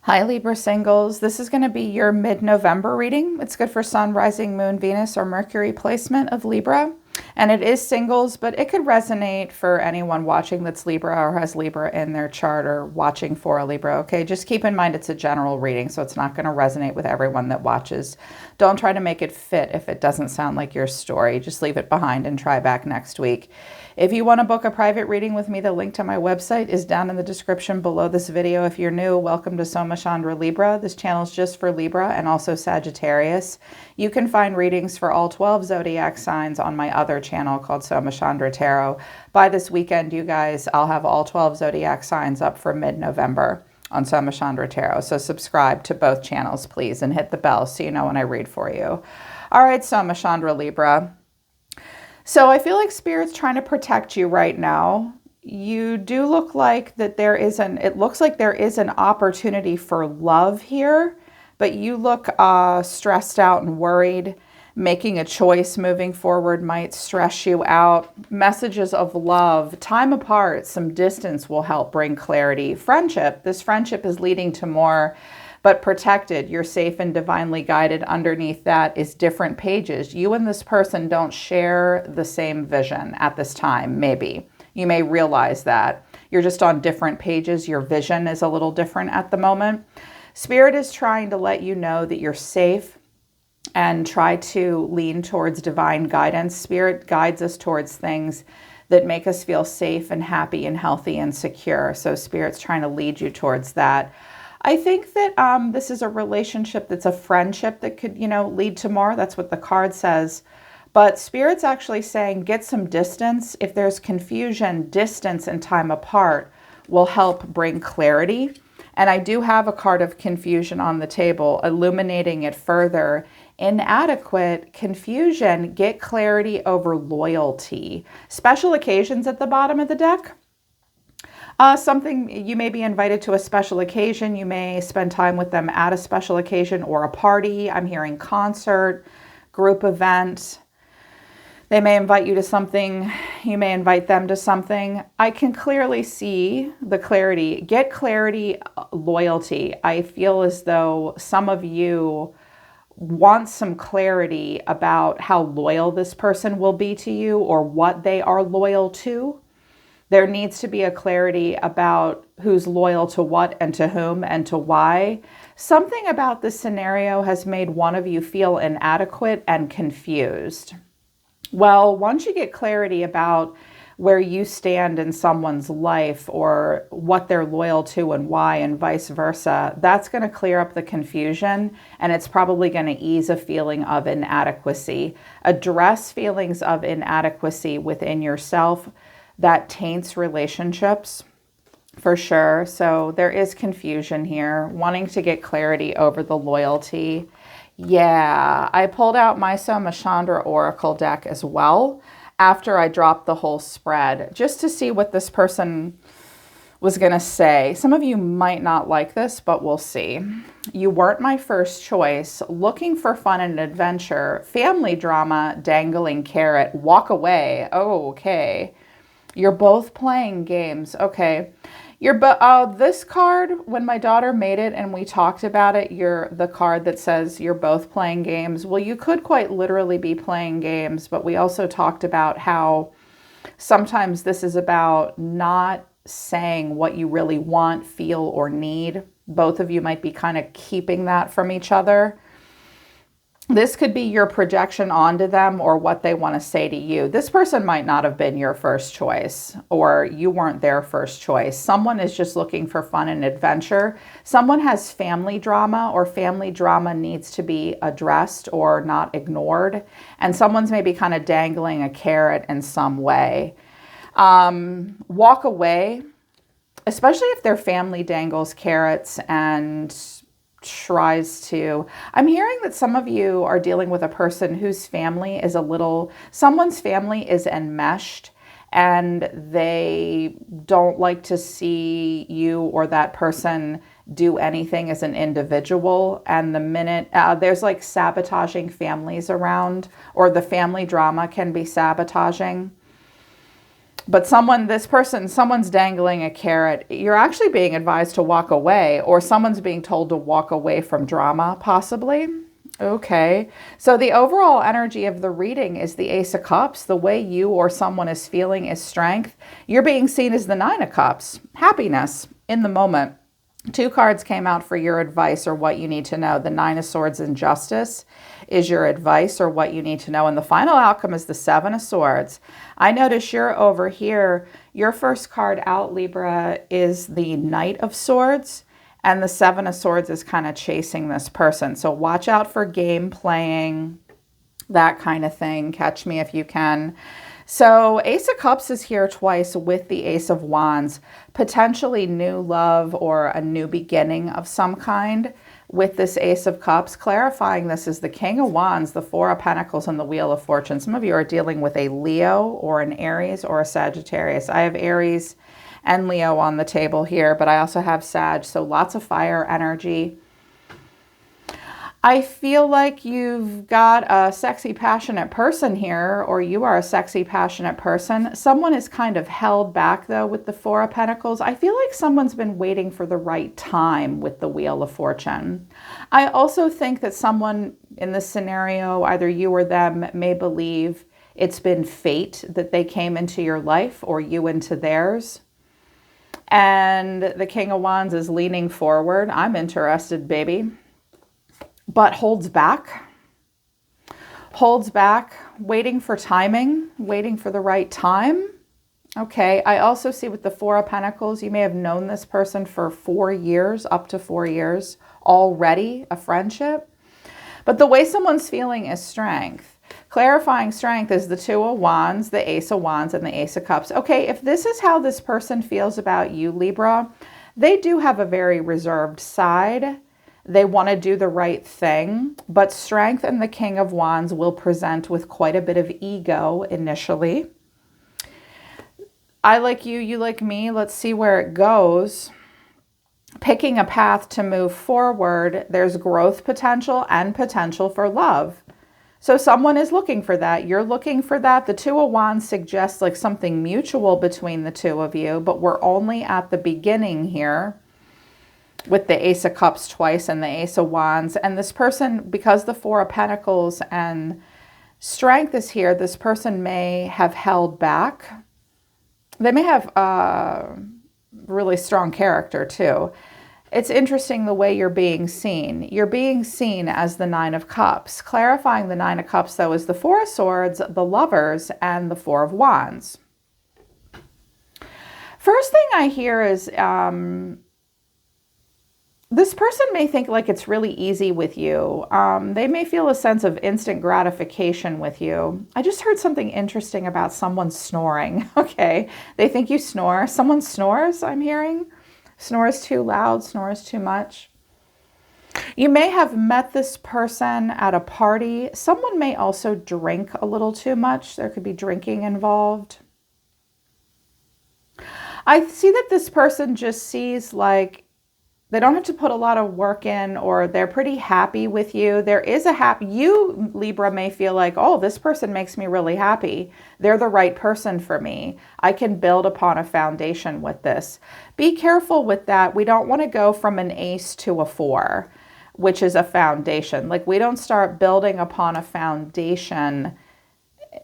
Hi Libra singles, this is going to be your mid-November reading. It's good for Sun, Rising, Moon, Venus, or Mercury placement of Libra. And it is singles, but it could resonate for anyone watching that's Libra or has Libra in their chart or watching for a Libra, okay? Just keep in mind it's a general reading, so it's not going to resonate with everyone that watches. Don't try to make it fit if it doesn't sound like your story. Just leave it behind and try back next week. If you want to book a private reading with me, the link to my website is down in the description below this video. If you're new, welcome to Soma Chandra Libra. This channel is just for Libra and also Sagittarius. You can find readings for all 12 zodiac signs on my other channel called Soma Chandra Tarot. By this weekend, you guys, I'll have all 12 zodiac signs up for mid-November on Soma Chandra Tarot. So subscribe to both channels, please, and hit the bell so you know when I read for you. All right, Soma Chandra Libra. So I feel like Spirit's trying to protect you right now. You do look like that it looks like there is an opportunity for love here, but you look stressed out and worried. Making a choice moving forward might stress you out. Messages of love, time apart, some distance will help bring clarity. Friendship, this friendship is leading to more, but protected. You're safe and divinely guided. Underneath that is different pages. You and this person don't share the same vision at this time, maybe. You may realize that. You're just on different pages. Your vision is a little different at the moment. Spirit is trying to let you know that you're safe and try to lean towards divine guidance. Spirit guides us towards things that make us feel safe and happy and healthy and secure. So Spirit's trying to lead you towards that. I think that this is a relationship that's a friendship that could, lead to more. That's what the card says. But Spirit's actually saying get some distance. If there's confusion, distance and time apart will help bring clarity. And I do have a card of confusion on the table, illuminating it further. Inadequate, confusion, get clarity over loyalty. Special occasions at the bottom of the deck. Something, you may be invited to a special occasion. You may spend time with them at a special occasion or a party. I'm hearing concert, group event. They may invite you to something. You may invite them to something. I can clearly see the clarity. Get clarity, loyalty. I feel as though some of you want some clarity about how loyal this person will be to you or what they are loyal to. There needs to be a clarity about who's loyal to what and to whom and to why. Something about this scenario has made one of you feel inadequate and confused. Well, once you get clarity about where you stand in someone's life or what they're loyal to and why and vice versa, that's going to clear up the confusion and it's probably going to ease a feeling of inadequacy. Address feelings of inadequacy within yourself. That taints relationships for sure. So there is confusion here, wanting to get clarity over the loyalty. Yeah, I pulled out my Soma Chandra Oracle deck as well after I dropped the whole spread, just to see what this person was going to say. Some of you might not like this, but we'll see. You weren't my first choice. Looking for fun and adventure. Family drama, dangling carrot, walk away. Oh, okay. You're both playing games. Okay. This card, when my daughter made it and we talked about it, the card that says you're both playing games. Well, you could quite literally be playing games, but we also talked about how sometimes this is about not saying what you really want, feel, or need. Both of you might be kind of keeping that from each other. This could be your projection onto them or what they want to say to you. This person might not have been your first choice or you weren't their first choice. Someone is just looking for fun and adventure. Someone has family drama or family drama needs to be addressed or not ignored. And someone's maybe kind of dangling a carrot in some way. Walk away, especially if their family dangles carrots and tries to. I'm hearing that some of you are dealing with a person whose family is someone's family is enmeshed and they don't like to see you or that person do anything as an individual. And the minute there's like sabotaging families around, or the family drama can be sabotaging. But someone's dangling a carrot. You're actually being advised to walk away, or someone's being told to walk away from drama, possibly. Okay, so the overall energy of the reading is the Ace of Cups. The way you or someone is feeling is strength. You're being seen as the Nine of Cups, happiness in the moment. 2 cards came out for your advice or what you need to know. The Nine of Swords and Justice is your advice or what you need to know. And the final outcome is the Seven of Swords. I notice you're over here. Your first card out, Libra, is the Knight of Swords. And the Seven of Swords is kind of chasing this person. So watch out for game playing, that kind of thing. Catch me if you can. So Ace of Cups is here twice with the Ace of Wands, potentially new love or a new beginning of some kind with this Ace of Cups. Clarifying this is the King of Wands, the Four of Pentacles, and the Wheel of Fortune. Some of you are dealing with a Leo or an Aries or a Sagittarius. I have Aries and Leo on the table here, but I also have Sag, so lots of fire energy. I feel like you've got a sexy, passionate person here, or you are a sexy, passionate person. Someone is kind of held back, though, with the Four of Pentacles. I feel like someone's been waiting for the right time with the Wheel of Fortune. I also think that someone in this scenario, either you or them, may believe it's been fate that they came into your life or you into theirs. And the King of Wands is leaning forward. I'm interested, baby. But holds back, waiting for timing, waiting for the right time. Okay, I also see with the Four of Pentacles, you may have known this person for 4 years, up to 4 years already, a friendship. But the way someone's feeling is strength. Clarifying strength is the Two of Wands, the Ace of Wands, and the Ace of Cups. Okay, if this is how this person feels about you, Libra, they do have a very reserved side. They want to do the right thing, but strength and the King of Wands will present with quite a bit of ego initially. I like you, you like me. Let's see where it goes. Picking a path to move forward, there's growth potential and potential for love. So someone is looking for that. You're looking for that. The Two of Wands suggests like something mutual between the two of you, but we're only at the beginning here with the Ace of Cups twice and the Ace of Wands. And this person, because the Four of Pentacles and strength is here, this person may have held back. They may have really strong character too. It's interesting the way you're being seen. You're being seen as the Nine of Cups. Clarifying the Nine of Cups, though, is the Four of Swords, the Lovers, and the Four of Wands. First thing I hear is this person may think like it's really easy with you. They may feel a sense of instant gratification with you. I just heard something interesting about someone snoring. Okay, they think you snore. Someone snores, I'm hearing. Snores too loud, snores too much. You may have met this person at a party. Someone may also drink a little too much. There could be drinking involved. I see that this person just sees like they don't have to put a lot of work in, or they're pretty happy with you. There is a happy, you, Libra, may feel like, oh, this person makes me really happy. They're the right person for me. I can build upon a foundation with this. Be careful with that. We don't want to go from an ace to a four, which is a foundation. Like we don't start building upon a foundation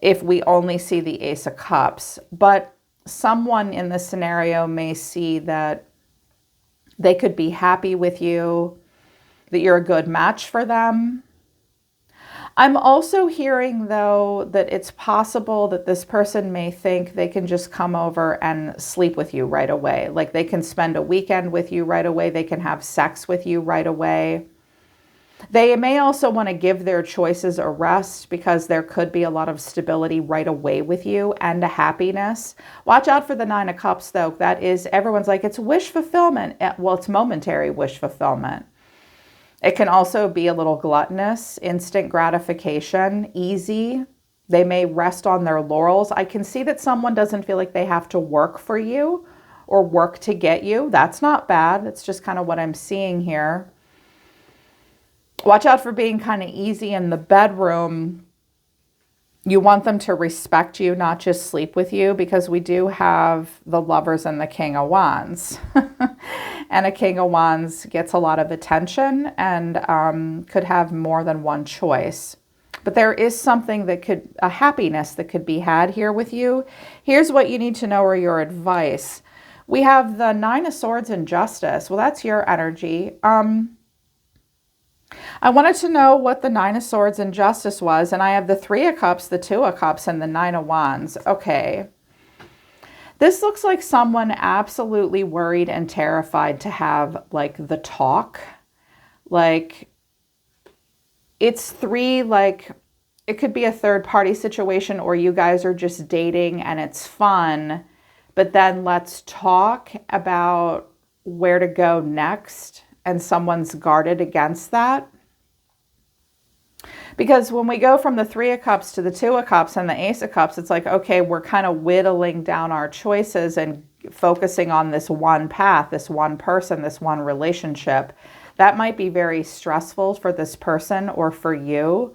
if we only see the Ace of Cups. But someone in this scenario may see that they could be happy with you, that you're a good match for them. I'm also hearing, though, that it's possible that this person may think they can just come over and sleep with you right away. Like they can spend a weekend with you right away. They can have sex with you right away. They may also want to give their choices a rest because there could be a lot of stability right away with you and a happiness. Watch out for the Nine of Cups, though. That is, everyone's like, it's wish fulfillment. Well, it's momentary wish fulfillment. It can also be a little gluttonous, instant gratification, easy. They may rest on their laurels. I can see that someone doesn't feel like they have to work for you or work to get you. That's not bad. That's just kind of what I'm seeing here. Watch out for being kind of easy in the bedroom. You want them to respect you, not just sleep with you, because we do have the Lovers and the King of Wands. And a King of Wands gets a lot of attention and could have more than one choice. But there is something that could, a happiness that could be had here with you. Here's what you need to know, or your advice. We have the Nine of Swords and Justice. Well, that's your energy. I wanted to know what the Nine of Swords and Justice was, and I have the Three of Cups, the Two of Cups, and the Nine of Wands. Okay. This looks like someone absolutely worried and terrified to have, like, the talk. Like, it's three, like, it could be a third-party situation, or you guys are just dating and it's fun, but then let's talk about where to go next, and someone's guarded against that. Because when we go from the Three of Cups to the Two of Cups and the Ace of Cups, it's like, okay, we're kind of whittling down our choices and focusing on this one path, this one person, this one relationship. That might be very stressful for this person or for you.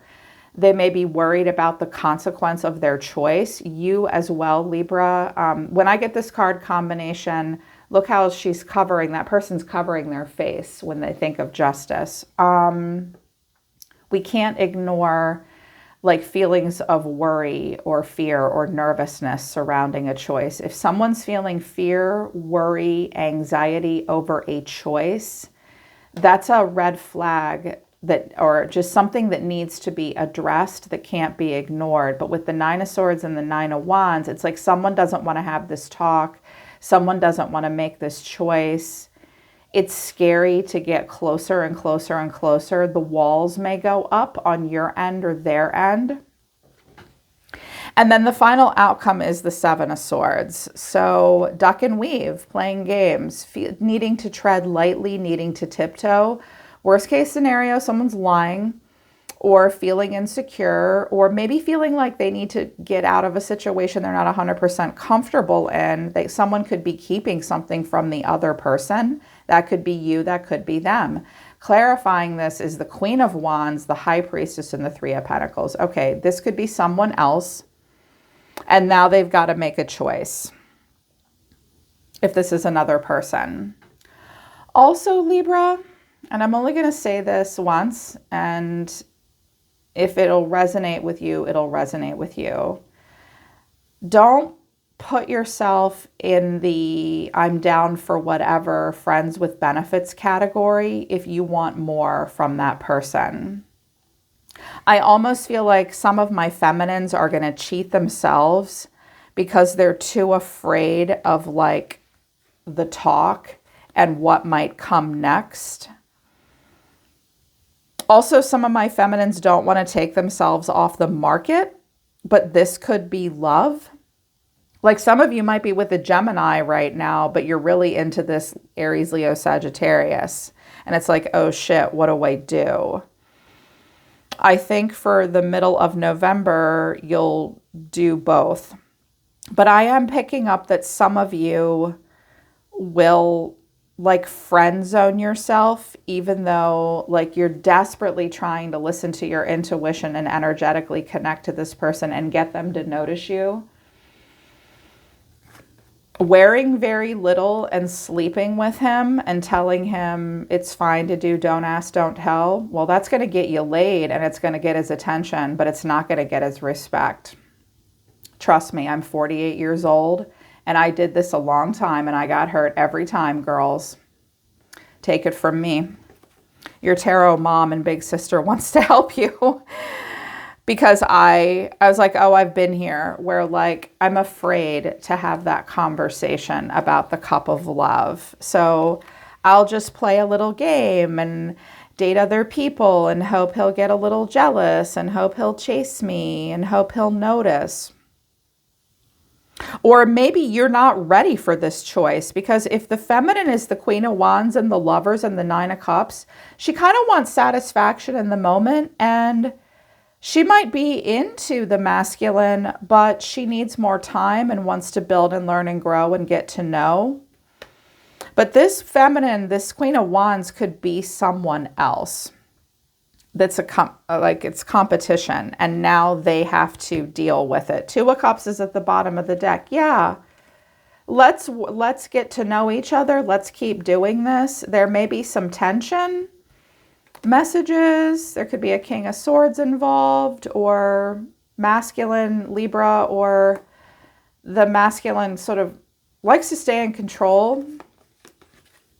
They may be worried about the consequence of their choice. You as well, Libra. When I get this card combination, look how she's covering, that person's covering their face when they think of justice. We can't ignore, like, feelings of worry or fear or nervousness surrounding a choice. If someone's feeling fear, worry, anxiety over a choice, that's a red flag, that, or just something that needs to be addressed, that can't be ignored. But with the Nine of Swords and the Nine of Wands, it's like someone doesn't want to have this talk. Someone doesn't want to make this choice. It's scary to get closer and closer and closer. The walls may go up on your end or their end. And then the final outcome is the Seven of Swords. So duck and weave, playing games, needing to tread lightly, needing to tiptoe. Worst case scenario, someone's lying or feeling insecure, or maybe feeling like they need to get out of a situation they're not 100% comfortable in. Someone could be keeping something from the other person. That could be you, that could be them. Clarifying this is the Queen of Wands, the High Priestess, and the Three of Pentacles. Okay, this could be someone else, and now they've got to make a choice if this is another person. Also, Libra, and I'm only going to say this once, and if it'll resonate with you, it'll resonate with you. Don't put yourself in the I'm down for whatever, friends with benefits category if you want more from that person. I almost feel like some of my feminines are going to cheat themselves because they're too afraid of, like, the talk and what might come next. Also, some of my feminines don't want to take themselves off the market, but this could be love. Like, some of you might be with a Gemini right now, but you're really into this Aries, Leo, Sagittarius. And it's like, oh shit, what do I do? I think for the middle of November, you'll do both. But I am picking up that some of you will, like, friend zone yourself, even though, like, you're desperately trying to listen to your intuition and energetically connect to this person and get them to notice you. Wearing very little and sleeping with him and telling him it's fine to do don't ask, don't tell, well, that's going to get you laid and it's going to get his attention, but it's not going to get his respect. Trust me, I'm 48 years old and I did this a long time and I got hurt every time, girls. Take it from me. Your tarot mom and big sister wants to help you. Because I was like, oh, I've been here, where, like, I'm afraid to have that conversation about the cup of love. So I'll just play a little game and date other people and hope he'll get a little jealous and hope he'll chase me and hope he'll notice. Or maybe you're not ready for this choice, because if the feminine is the Queen of Wands and the Lovers and the Nine of Cups, she kind of wants satisfaction in the moment, and she might be into the masculine, but she needs more time and wants to build and learn and grow and get to know. But this feminine, this Queen of Wands, could be someone else. that's like it's competition, and now they have to deal with it. Two of Cups is at the bottom of the deck. Yeah. Let's get to know each other. Let's keep doing this. There may be some tension messages. There could be a King of Swords involved, or masculine Libra, or the masculine sort of likes to stay in control.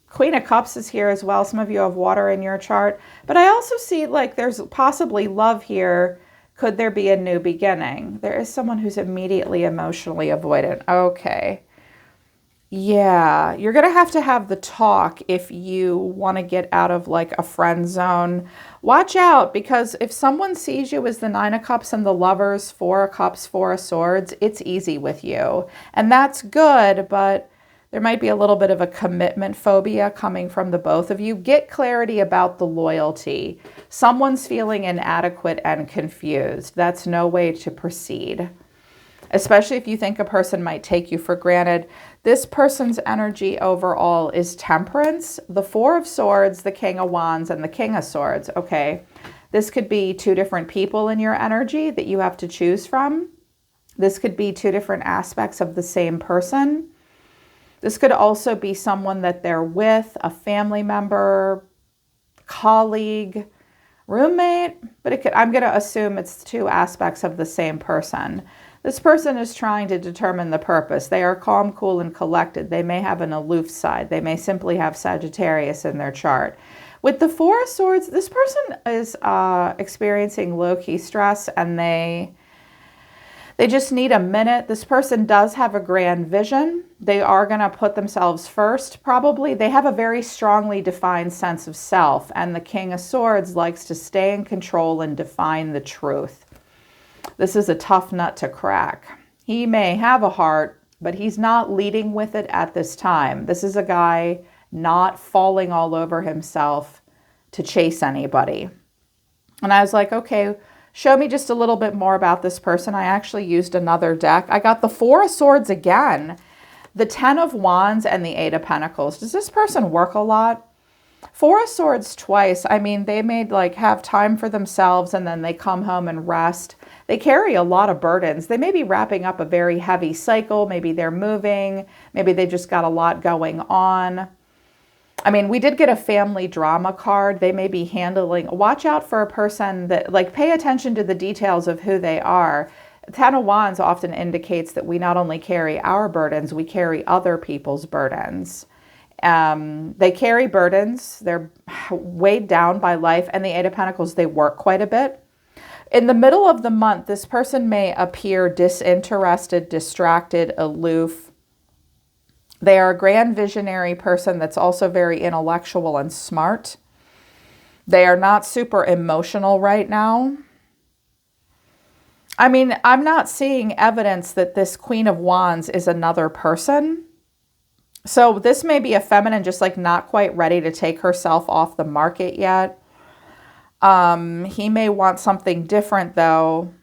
Queen of Cups is here as well. Some of you have water in your chart, but I also see like there's possibly love here. Could there be a new beginning? There is someone who's immediately emotionally avoidant. Okay. Yeah, you're going to have the talk if you want to get out of like a friend zone. Watch out, because if someone sees you as the Nine of Cups and the Lovers, Four of Cups, Four of Swords, it's easy with you. And that's good, but there might be a little bit of a commitment phobia coming from the both of you. Get clarity about the loyalty. Someone's feeling inadequate and confused. That's no way to proceed, especially if you think a person might take you for granted. This person's energy overall is Temperance, the Four of Swords, the King of Wands, and the King of Swords. Okay, this could be two different people in your energy that you have to choose from. This could be two different aspects of the same person. This could also be someone that they're with, a family member, colleague, roommate, but I'm going to assume it's two aspects of the same person. This person is trying to determine the purpose. They are calm, cool, and collected. They may have an aloof side. They may simply have Sagittarius in their chart. With the Four of Swords, this person is experiencing low-key stress, and they just need a minute. This person does have a grand vision. They are going to put themselves first, probably. They have a very strongly defined sense of self, and the King of Swords likes to stay in control and define the truth. This is a tough nut to crack. He may have a heart, but he's not leading with it at this time. This is a guy not falling all over himself to chase anybody. And I was like, okay, show me just a little bit more about this person. I actually used another deck. I got the Four of Swords again, the Ten of Wands, and the Eight of Pentacles. Does this person work a lot? Four of Swords twice. I mean, they may like have time for themselves, and then they come home and rest. They carry a lot of burdens. They may be wrapping up a very heavy cycle. Maybe they're moving. Maybe they just got a lot going on. I mean, we did get a family drama card. They may be handling, watch out for a person that, like, pay attention to the details of who they are. Ten of Wands often indicates that we not only carry our burdens, we carry other people's burdens. They carry burdens. They're weighed down by life. And the Eight of Pentacles, they work quite a bit. In the middle of the month, this person may appear disinterested, distracted, aloof. They are a grand visionary person that's also very intellectual and smart. They are not super emotional right now. I mean, I'm not seeing evidence that this Queen of Wands is another person. So this may be a feminine just like not quite ready to take herself off the market yet. He may want something different though.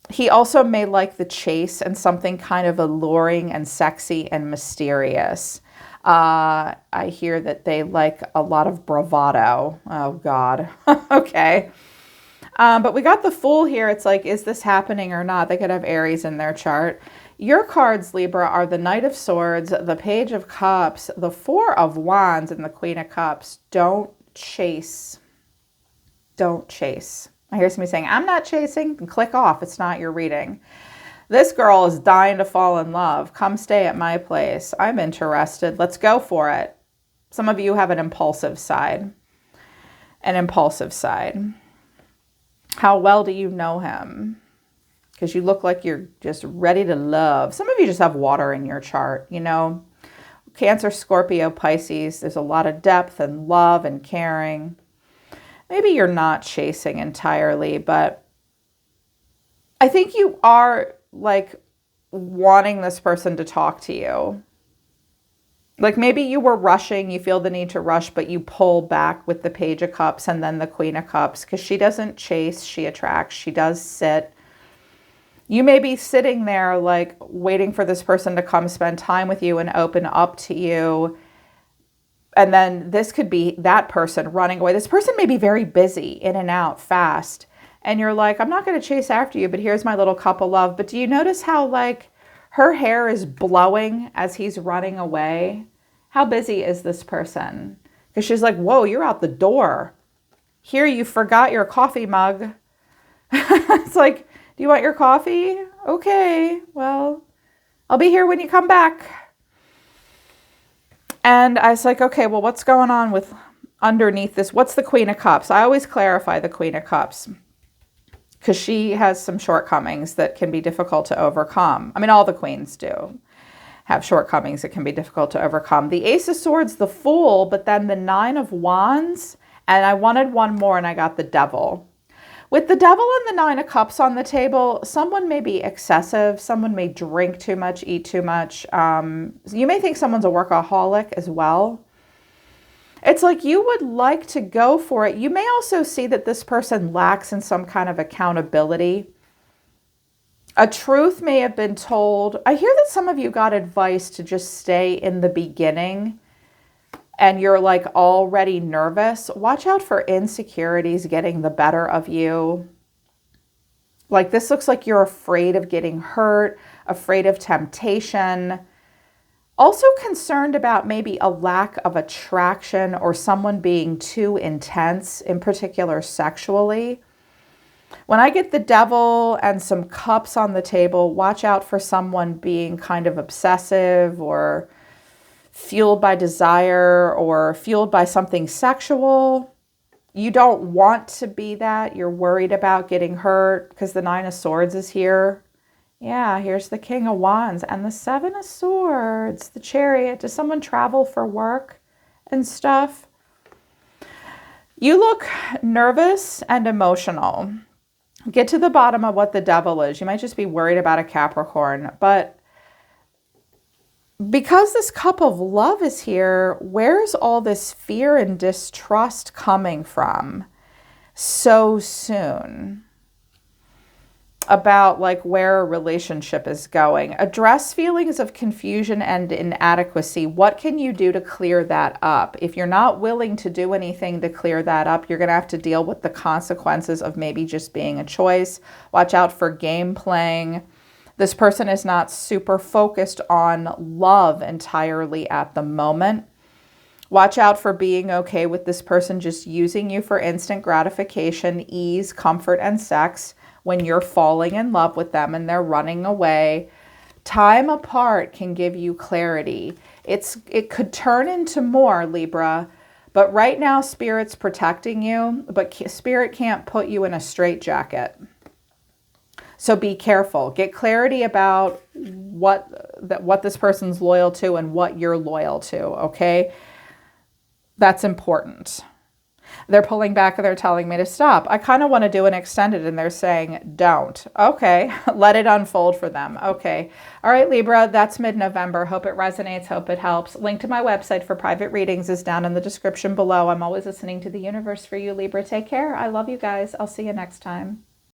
He also may like the chase and something kind of alluring and sexy and mysterious. I hear that they like a lot of bravado. Oh God. Okay. But we got the Fool here. It's like, is this happening or not? They could have Aries in their chart. Your cards, Libra, are the Knight of Swords, the Page of Cups, the Four of Wands, and the Queen of Cups. Don't chase. Don't chase. I hear somebody saying, I'm not chasing. Click off. It's not your reading. This girl is dying to fall in love. Come stay at my place. I'm interested. Let's go for it. Some of you have an impulsive side. An impulsive side. How well do you know him? Because you look like you're just ready to love. Some of you just have water in your chart, you know. Cancer, Scorpio, Pisces. There's a lot of depth and love and caring. Maybe you're not chasing entirely, but I think you are like wanting this person to talk to you. Like maybe you were rushing, you feel the need to rush, but you pull back with the Page of Cups and then the Queen of Cups because she doesn't chase, she attracts, she does sit. You may be sitting there like waiting for this person to come spend time with you and open up to you. And then this could be that person running away. This person may be very busy, in and out, fast. And you're like, I'm not going to chase after you, but here's my little cup of love. But do you notice how like her hair is blowing as he's running away? How busy is this person? Because she's like, whoa, you're out the door. Here, you forgot your coffee mug. It's like, do you want your coffee? Okay, well, I'll be here when you come back. And I was like, okay, well, what's going on with underneath this? What's the Queen of Cups? I always clarify the Queen of Cups because she has some shortcomings that can be difficult to overcome. I mean, all the queens do have shortcomings that can be difficult to overcome. The Ace of Swords, the Fool, but then the Nine of Wands, and I wanted one more and I got the Devil. With the Devil and the Nine of Cups on the table, someone may be excessive. Someone may drink too much, eat too much. You may think someone's a workaholic as well. It's like you would like to go for it. You may also see that this person lacks in some kind of accountability. A truth may have been told. I hear that some of you got advice to just stay in the beginning and you're like already nervous. Watch out for insecurities getting the better of you. Like this looks like you're afraid of getting hurt, afraid of temptation. Also concerned about maybe a lack of attraction or someone being too intense, in particular sexually. When I get the Devil and some cups on the table, watch out for someone being kind of obsessive or fueled by desire or fueled by something sexual. You don't want to be that. You're worried about getting hurt because the Nine of Swords is here. Yeah, here's the King of Wands and the Seven of Swords, the Chariot. Does someone travel for work and stuff? You look nervous and emotional. Get to the bottom of what the Devil is. You might just be worried about a Capricorn, but because this cup of love is here, where's all this fear and distrust coming from so soon about like where a relationship is going? Address feelings of confusion and inadequacy. What can you do to clear that up? If you're not willing to do anything to clear that up, you're going to have to deal with the consequences of maybe just being a choice. Watch out for game playing. This person is not super focused on love entirely at the moment. Watch out for being okay with this person just using you for instant gratification, ease, comfort, and sex when you're falling in love with them and they're running away. Time apart can give you clarity. It could turn into more, Libra, but right now Spirit's protecting you, but Spirit can't put you in a straitjacket. So be careful. Get clarity about what this person's loyal to and what you're loyal to, okay? That's important. They're pulling back and they're telling me to stop. I kind of want to do an extended and they're saying don't. Okay, let it unfold for them. Okay. All right, Libra, that's mid-November. Hope it resonates. Hope it helps. Link to my website for private readings is down in the description below. I'm always listening to the universe for you, Libra. Take care. I love you guys. I'll see you next time.